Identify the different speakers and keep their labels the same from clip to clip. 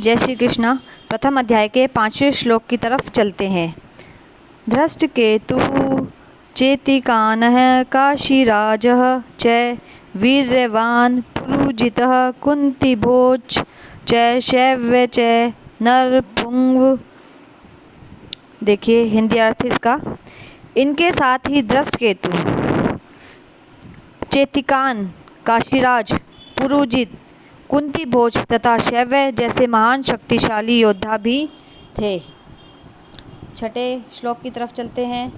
Speaker 1: जय श्री कृष्ण। प्रथम अध्याय के 5वें श्लोक की तरफ चलते हैं। धृष्टकेतुः चेतिकानः काशीराजः च वीर्यवान् पुरुजितः कुन्तीभोज च शैव्य च नरपुंग। देखिए हिंदी अर्थ इसका। इनके साथ ही धृष्टकेतु, चेतिकान, काशीराज, पुरुजित, कुंतीभोज तथा शैव्य जैसे महान शक्तिशाली योद्धा भी थे। छठे श्लोक की तरफ चलते हैं।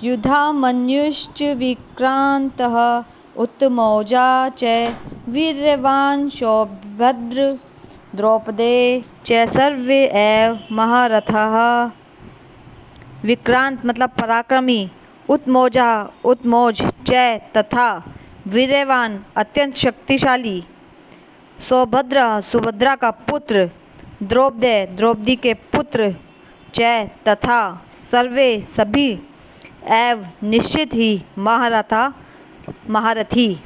Speaker 1: युधामन्युश्च विक्रांतः उत्तमौजा च वीर्यवान् सौभद्र द्रौपदे च सर्वे एव महारथः। विक्रांत मतलब पराक्रमी, उत्तमौजा उत्तमौज, च तथा वीर्यवान अत्यंत शक्तिशाली, सौभद्र सुभद्रा का पुत्र, द्रौपदे द्रौपदी के पुत्र, च तथा सर्वे सभी, एव निश्चित ही, महारथी।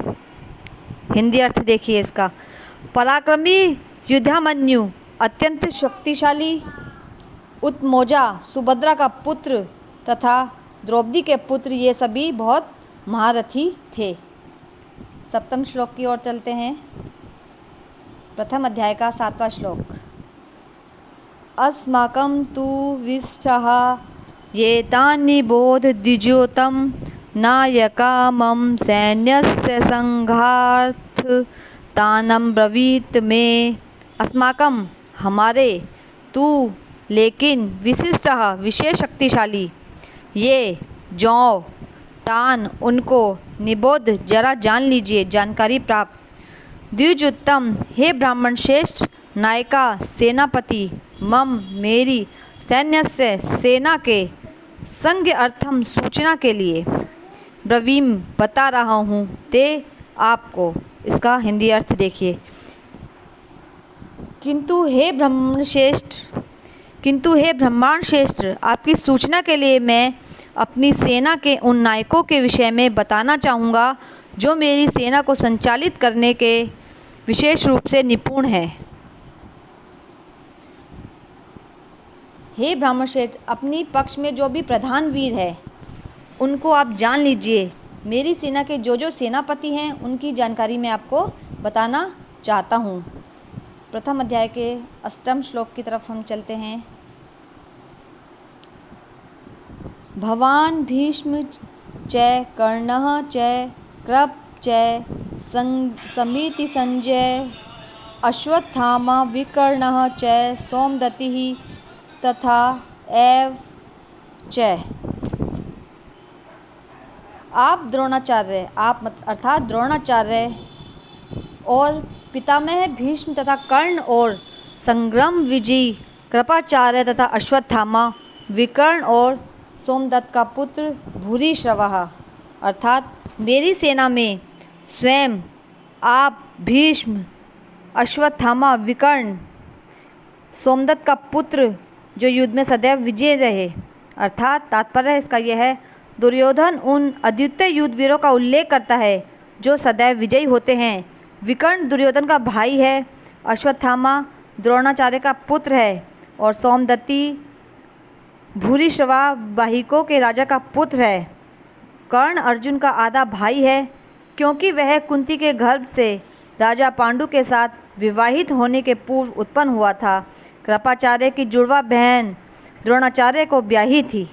Speaker 1: हिंदी अर्थ देखिए इसका। पराक्रमी युधामन्यु अत्यंत शक्तिशाली, उत्तमौजा सुभद्रा का पुत्र तथा द्रौपदी के पुत्र, ये सभी बहुत महारथी थे। सप्तम श्लोक की ओर चलते हैं। प्रथम अध्याय का 7वां श्लोक। अस्माकं तु विष्ठः ये तानि बोध द्विजोतं नायका मम सैन्यस्य संघार्थ तानं ब्रवीत में। अस्माकं हमारे, तू लेकिन, विशिष्टः विशेष शक्तिशाली, ये जौ तान उनको, निबोध जरा जान लीजिए, जानकारी प्राप्त। द्विजोत्तम हे ब्राह्मण श्रेष्ठ, नायका सेनापति, मम मेरी, सैन्य से सेना के, संज्ञ अर्थम सूचना के लिए, ब्रवीम बता रहा हूँ, ते आपको। इसका हिंदी अर्थ देखिए। किंतु हे ब्रह्मांड श्रेष्ठ, आपकी सूचना के लिए मैं अपनी सेना के उन नायकों के विषय में बताना चाहूँगा जो मेरी सेना को संचालित करने के विशेष रूप से निपुण हैं। हे ब्राह्मण श्रेष्ठ, अपनी पक्ष में जो भी प्रधान वीर है उनको आप जान लीजिए। मेरी सेना के जो सेनापति हैं उनकी जानकारी मैं आपको बताना चाहता हूँ। प्रथम अध्याय के 8वें श्लोक की तरफ हम चलते हैं। भवान् भीष्म च कर्णः च कृप च समिति संजय अश्वत्थामा विकर्णः च सोमदत्तिः तथा एव च। आप द्रोणाचार्य, अर्थात द्रोणाचार्य और पितामह भीष्म तथा कर्ण और संग्राम विजयी कृपाचार्य तथा अश्वत्थामा, विकर्ण और सोमदत्त का पुत्र भूरिश्रवः, अर्थात मेरी सेना में स्वयं आप, भीष्म, अश्वत्थामा, विकर्ण, सोमदत्त का पुत्र जो युद्ध में सदैव विजय रहे। अर्थात तात्पर्य इसका यह है, दुर्योधन उन अद्वितीय युद्धवीरों का उल्लेख करता है जो सदैव विजयी होते हैं। विकर्ण दुर्योधन का भाई है, अश्वत्थामा द्रोणाचार्य का पुत्र है और सोमदत्ती भूरिश्रवा वाहिकों के राजा का पुत्र है। कर्ण अर्जुन का आधा भाई है क्योंकि वह कुंती के गर्भ से राजा पांडु के साथ विवाहित होने के पूर्व उत्पन्न हुआ था। कृपाचार्य की जुड़वा बहन द्रोणाचार्य को ब्याही थी।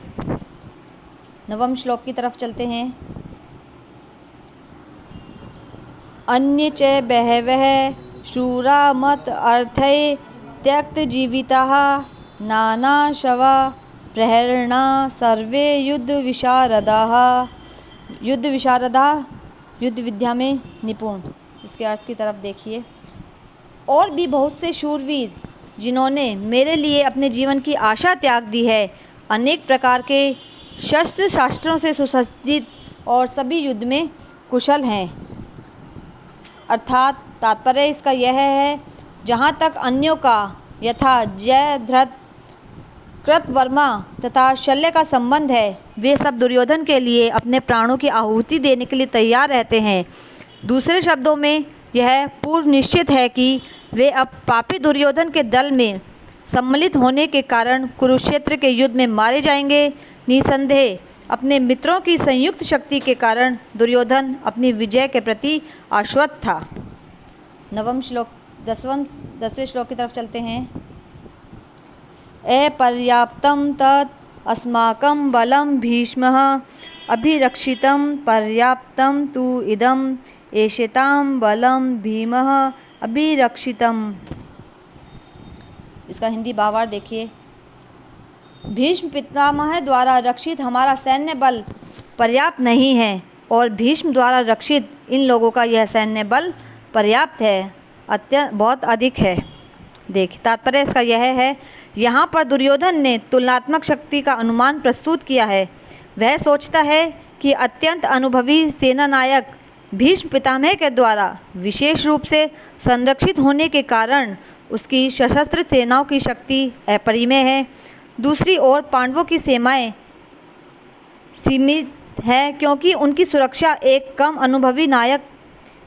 Speaker 1: 9वें श्लोक की तरफ चलते हैं। अन्ये च बहवः शूरा मत अर्थे त्यक्त जीविताः नानाशवा प्रेरणा सर्वे युद्ध विशारदा युद्ध विद्या में निपुण। इसके अर्थ की तरफ देखिए। और भी बहुत से शूरवीर जिन्होंने मेरे लिए अपने जीवन की आशा त्याग दी है, अनेक प्रकार के शस्त्र शास्त्रों से सुसज्जित और सभी युद्ध में कुशल हैं। अर्थात तात्पर्य इसका यह है, जहाँ तक अन्यों का यथा जयद्रथ, कृतवर्मा तथा शल्य का संबंध है, वे सब दुर्योधन के लिए अपने प्राणों की आहुति देने के लिए तैयार रहते हैं। दूसरे शब्दों में यह पूर्व निश्चित है कि वे अब पापी दुर्योधन के दल में सम्मिलित होने के कारण कुरुक्षेत्र के युद्ध में मारे जाएंगे। निसंदेह अपने मित्रों की संयुक्त शक्ति के कारण दुर्योधन अपनी विजय के प्रति आश्वस्त था। 9वें श्लोक 10वें श्लोक की तरफ चलते हैं। अपर्याप्तं तत् अस्माकं बलं भीष्मः अभिरक्षितं पर्याप्तं तु इदम् एषतां बलं भीमः अभिरक्षितम्। इसका हिंदी भावार्थ देखिए। भीष्म पितामह द्वारा रक्षित हमारा सैन्य बल पर्याप्त नहीं है और भीष्म द्वारा रक्षित इन लोगों का यह सैन्य बल पर्याप्त है, बहुत अधिक है। देखिए तात्पर्य इसका यह है, यहाँ पर दुर्योधन ने तुलनात्मक शक्ति का अनुमान प्रस्तुत किया है। वह सोचता है कि अत्यंत अनुभवी सेना नायक भीष्म पितामह के द्वारा विशेष रूप से संरक्षित होने के कारण उसकी सशस्त्र सेनाओं की शक्ति अपरिमेय है। दूसरी ओर पांडवों की सेनाएं सीमित है क्योंकि उनकी सुरक्षा एक कम अनुभवी नायक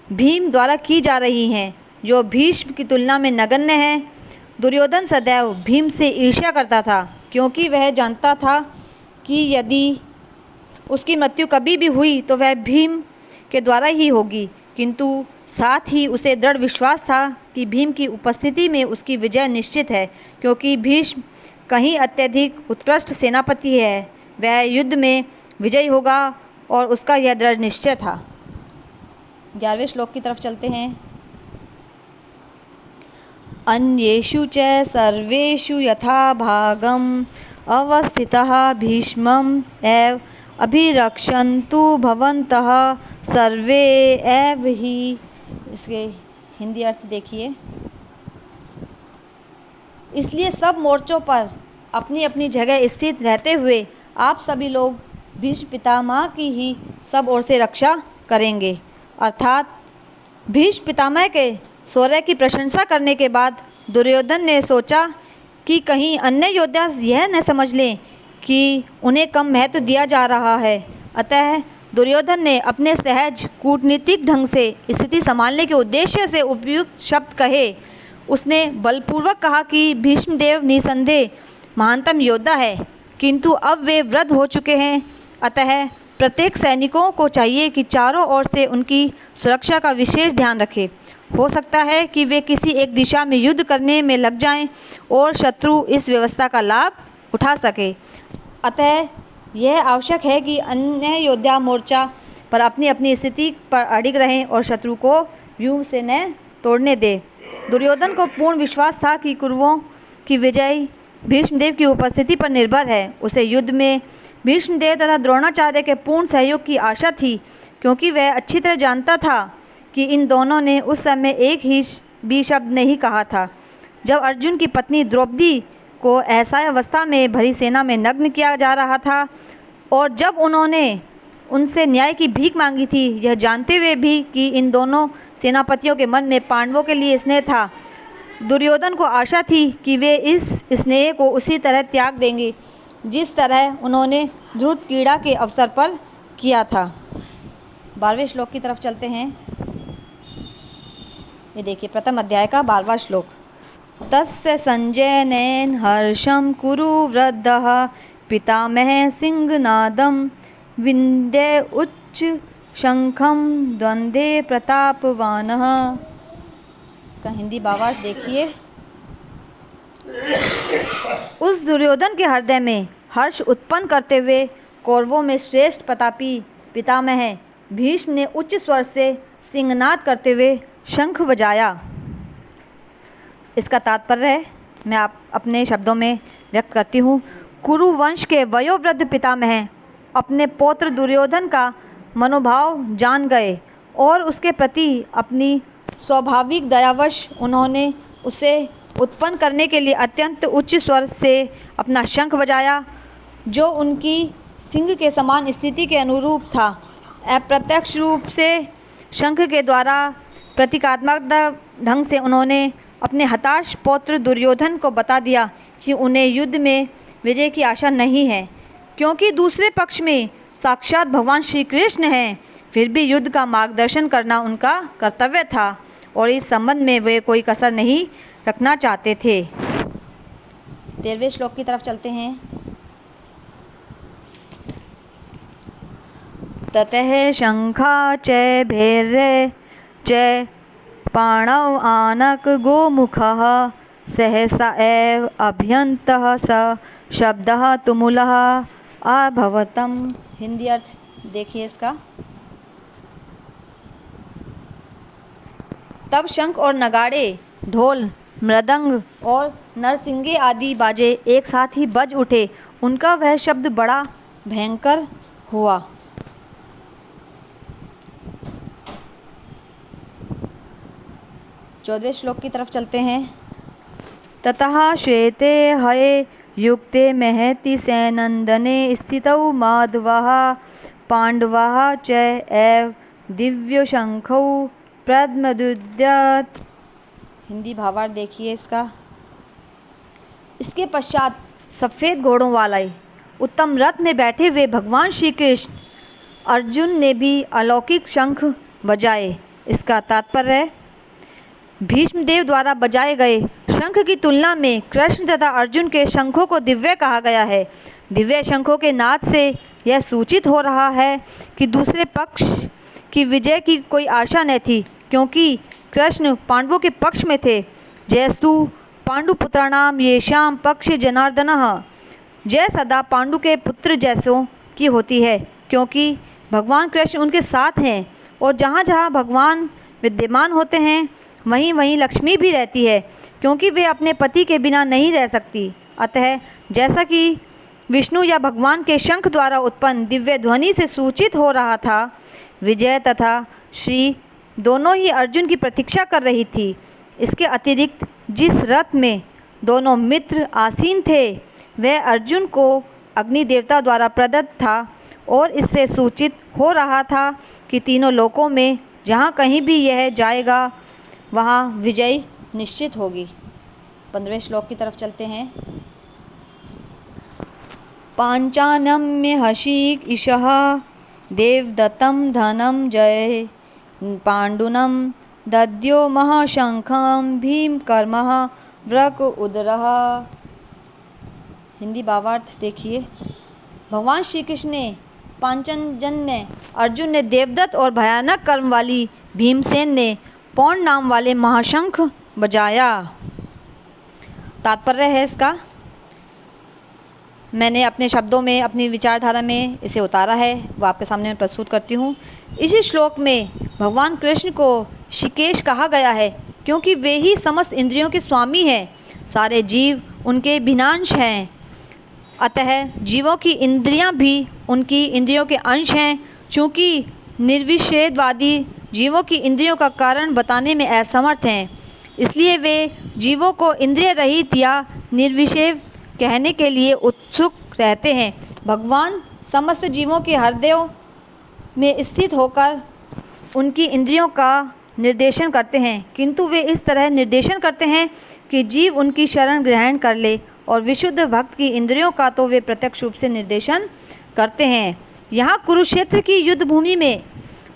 Speaker 1: भीम द्वारा की जा रही हैं, जो भीष्म की तुलना में नगण्य है। दुर्योधन सदैव भीम से ईर्ष्या करता था क्योंकि वह जानता था कि यदि उसकी मृत्यु कभी भी हुई तो वह भीम के द्वारा ही होगी, किंतु साथ ही उसे दृढ़ विश्वास था कि भीम की उपस्थिति में उसकी विजय निश्चित है, क्योंकि भीष्म कहीं अत्यधिक उत्कृष्ट सेनापति है। वह युद्ध में विजयी होगा और उसका यह दृढ़ निश्चय था। 11वें श्लोक की तरफ चलते हैं। अन्येषु च सर्वेषु यथा भागम् अवस्थितः भीष्मम् एव अभिरक्षन्तु भवन्तः सर्वे एव ही। इसके हिंदी अर्थ देखिए। इसलिए सब मोर्चों पर अपनी अपनी जगह स्थित रहते हुए आप सभी लोग भीष्म पितामह की ही सब ओर से रक्षा करेंगे। अर्थात भीष्म पितामह के शौर्य की प्रशंसा करने के बाद दुर्योधन ने सोचा कि कहीं अन्य योद्धा यह न समझ लें कि उन्हें कम महत्व दिया जा रहा है। अतः दुर्योधन ने अपने सहज कूटनीतिक ढंग से स्थिति संभालने के उद्देश्य से उपयुक्त शब्द कहे। उसने बलपूर्वक कहा कि भीष्मदेव निसंदेह महानतम योद्धा है, किंतु अब वे वृद्ध हो चुके हैं। अतः प्रत्येक सैनिकों को चाहिए कि चारों ओर से उनकी सुरक्षा का विशेष ध्यान रखें। हो सकता है कि वे किसी एक दिशा में युद्ध करने में लग जाएं और शत्रु इस व्यवस्था का लाभ उठा सके। अतः यह आवश्यक है कि अन्य योद्धा मोर्चा पर अपनी अपनी स्थिति पर अडिग रहें और शत्रु को व्यूह से न तोड़ने दें। दुर्योधन को पूर्ण विश्वास था कि कौरवों की विजय भीष्मदेव की उपस्थिति पर निर्भर है। उसे युद्ध में भीष्मदेव तथा द्रोणाचार्य के पूर्ण सहयोग की आशा थी, क्योंकि वह अच्छी तरह जानता था कि इन दोनों ने उस समय एक ही भी शब्द नहीं कहा था जब अर्जुन की पत्नी द्रौपदी को असहाय अवस्था में भरी सेना में नग्न किया जा रहा था, और जब उन्होंने उनसे न्याय की भीख मांगी थी, यह जानते हुए भी कि इन दोनों सेनापतियों के मन में पांडवों के लिए स्नेह था। दुर्योधन को आशा थी कि वे इस स्नेह को उसी तरह त्याग देंगे जिस तरह उन्होंने ध्रुव क्रीड़ा के अवसर पर किया था। 12वें श्लोक की तरफ चलते हैं। ये देखिए प्रथम अध्याय का 12वां श्लोक। तस्य संजयनेन हर्षं कुरु वृद्धः पितामह सिंहनादं विंदे उच्च शंखं द्वंद्वे प्रतापवानः। इसका हिंदी भावार्थ देखिए। उस दुर्योधन के हृदय में हर्ष उत्पन्न करते हुए कौरवों में श्रेष्ठ प्रतापी पितामह भीष्म ने उच्च स्वर से सिंहनाद करते हुए शंख बजाया। इसका तात्पर्य मैं अपने शब्दों में व्यक्त करती हूँ। कुरु वंश के वयोवृद्ध पितामह अपने पौत्र दुर्योधन का मनोभाव जान गए और उसके प्रति अपनी स्वाभाविक दयावश उन्होंने उसे उत्पन्न करने के लिए अत्यंत उच्च स्वर से अपना शंख बजाया, जो उनकी सिंह के समान स्थिति के अनुरूप था। अप्रत्यक्ष रूप से शंख के द्वारा प्रतीकात्मक ढंग से उन्होंने अपने हताश पौत्र दुर्योधन को बता दिया कि उन्हें युद्ध में विजय की आशा नहीं है, क्योंकि दूसरे पक्ष में साक्षात भगवान श्री कृष्ण हैं। फिर भी युद्ध का मार्गदर्शन करना उनका कर्तव्य था। और इस संबंध में वे कोई कसर नहीं रखना चाहते थे। 13वें श्लोक की तरफ चलते हैं। ततः शंखा च भैर्य च पाणौ आनक गोमुखः सहसा एव अभ्यन्तः स शब्दः तुमुलः अभवतम्। हिंदी अर्थ देखिए इसका। तब शंख और नगाड़े, ढोल, मृदंग और नरसिंगे आदि बाजे एक साथ ही बज उठे। उनका वह शब्द बड़ा भयंकर हुआ। 14वें श्लोक की तरफ चलते हैं। ततः श्वेते हये युक्ते महति सैनंदने स्थितौ माधवः पांडवः च एव दिव्य शंखौ प्रद्युद्यत। हिंदी भावार्थ देखिए इसका। इसके पश्चात सफ़ेद घोड़ों वाले उत्तम रथ में बैठे हुए भगवान श्री कृष्ण अर्जुन ने भी अलौकिक शंख बजाए। इसका तात्पर्य भीष्मदेव द्वारा बजाए गए शंख की तुलना में कृष्ण तथा अर्जुन के शंखों को दिव्य कहा गया है। दिव्य शंखों के नाद से यह सूचित हो रहा है कि दूसरे पक्ष की विजय की कोई आशा न थी, क्योंकि कृष्ण पांडवों के पक्ष में थे। जयस्तु पांडुपुत्राणाम येषाम पक्ष जनार्दनः। जय सदा पांडु के पुत्र जैसों की होती है, क्योंकि भगवान कृष्ण उनके साथ हैं और जहाँ जहाँ भगवान विद्यमान होते हैं वहीं वहीं लक्ष्मी भी रहती है, क्योंकि वे अपने पति के बिना नहीं रह सकती। अतः जैसा कि विष्णु या भगवान के शंख द्वारा उत्पन्न दिव्य ध्वनि से सूचित हो रहा था, विजय तथा श्री दोनों ही अर्जुन की प्रतीक्षा कर रही थी। इसके अतिरिक्त जिस रथ में दोनों मित्र आसीन थे वह अर्जुन को अग्नि देवता द्वारा प्रदत्त था और इससे सूचित हो रहा था कि तीनों लोकों में जहाँ कहीं भी यह जाएगा वहाँ विजय निश्चित होगी। 15वें श्लोक की तरफ चलते हैं। पांचानम्य हशीक ईशः देवदत्तं धनं जय पांडुनं दद्यो महाशंखं भीमकर्मः व्रक उदरः। हिंदी भावार्थ देखिए। भगवान श्री कृष्ण ने पांचजन्य अर्जुन ने देवदत्त और भयानक कर्म वाली भीमसेन ने पौंड नाम वाले महाशंख बजाया। तात्पर्य है इसका, मैंने अपने शब्दों में अपनी विचारधारा में इसे उतारा है, वो आपके सामने मैं प्रस्तुत करती हूँ। इसी श्लोक में भगवान कृष्ण को ऋषिकेश कहा गया है, क्योंकि वे ही समस्त इंद्रियों के स्वामी हैं। सारे जीव उनके भिन्नांश हैं, अतः जीवों की इंद्रियां भी उनकी इंद्रियों के अंश हैं। चूँकि निर्विषेदवादी जीवों की इंद्रियों का कारण बताने में असमर्थ हैं, इसलिए वे जीवों को इंद्रिय रहित या निर्विषेद कहने के लिए उत्सुक रहते हैं। भगवान समस्त जीवों के हृदयों में स्थित होकर उनकी इंद्रियों का निर्देशन करते हैं, किंतु वे इस तरह निर्देशन करते हैं कि जीव उनकी शरण ग्रहण कर ले, और विशुद्ध भक्त की इंद्रियों का तो वे प्रत्यक्ष रूप से निर्देशन करते हैं। यहाँ कुरुक्षेत्र की युद्ध भूमि में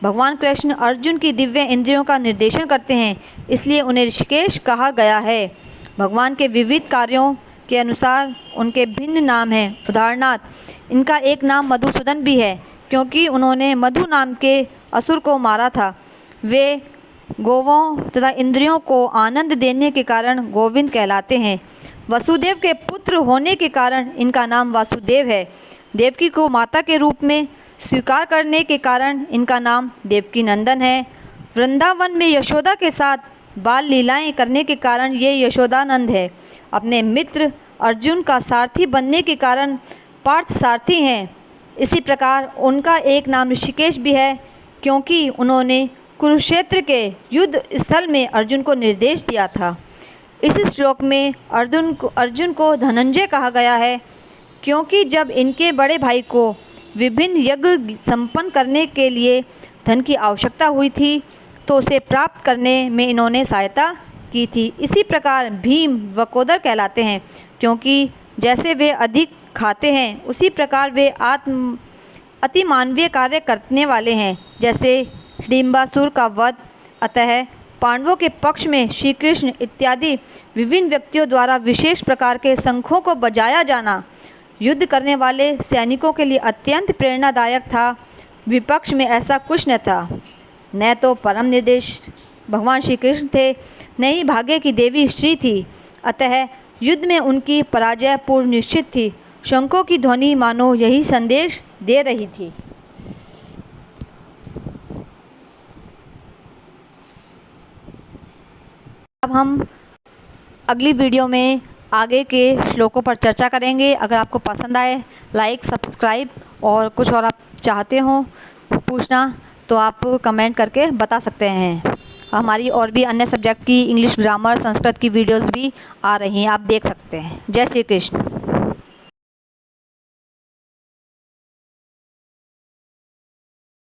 Speaker 1: भगवान कृष्ण अर्जुन की दिव्य इंद्रियों का निर्देशन करते हैं, इसलिए उन्हें ऋषिकेश कहा गया है। भगवान के विविध कार्यों के अनुसार उनके भिन्न नाम हैं। उदाहरणार्थ इनका एक नाम मधुसूदन भी है, क्योंकि उन्होंने मधु नाम के असुर को मारा था। वे गोवों तथा इंद्रियों को आनंद देने के कारण गोविंद कहलाते हैं। वसुदेव के पुत्र होने के कारण इनका नाम वासुदेव है। देवकी को माता के रूप में स्वीकार करने के कारण इनका नाम देवकी नंदन है। वृंदावन में यशोदा के साथ बाल लीलाएं करने के कारण ये यशोदानंद है। अपने मित्र अर्जुन का सारथी बनने के कारण पार्थ सारथी हैं। इसी प्रकार उनका एक नाम ऋषिकेश भी है, क्योंकि उन्होंने कुरुक्षेत्र के युद्ध स्थल में अर्जुन को निर्देश दिया था। इस श्लोक में अर्जुन को धनंजय कहा गया है, क्योंकि जब इनके बड़े भाई को विभिन्न यज्ञ संपन्न करने के लिए धन की आवश्यकता हुई थी तो उसे प्राप्त करने में इन्होंने सहायता की थी। इसी प्रकार भीम वकोदर कहलाते हैं, क्योंकि जैसे वे अधिक खाते हैं उसी प्रकार वे अति मानवीय कार्य करने वाले हैं, जैसे डिम्बासुर का वध। अतः पांडवों के पक्ष में श्री कृष्ण इत्यादि विभिन्न व्यक्तियों द्वारा विशेष प्रकार के शंखों को बजाया जाना युद्ध करने वाले सैनिकों के लिए अत्यंत प्रेरणादायक था। विपक्ष में ऐसा कुछ न था। न तो परम निर्देश भगवान श्री कृष्ण थे, न ही भाग्य की देवी श्री थी। अतः युद्ध में उनकी पराजय पूर्व निश्चित थी। शंखों की ध्वनि मानो यही संदेश दे रही थी। अब हम अगली वीडियो में आगे के श्लोकों पर चर्चा करेंगे। अगर आपको पसंद आए लाइक सब्सक्राइब, और कुछ और आप चाहते हो पूछना तो आप कमेंट करके बता सकते हैं। हमारी और भी अन्य सब्जेक्ट की इंग्लिश ग्रामर संस्कृत की वीडियोस भी आ रही हैं, आप देख सकते हैं। जय श्री कृष्ण।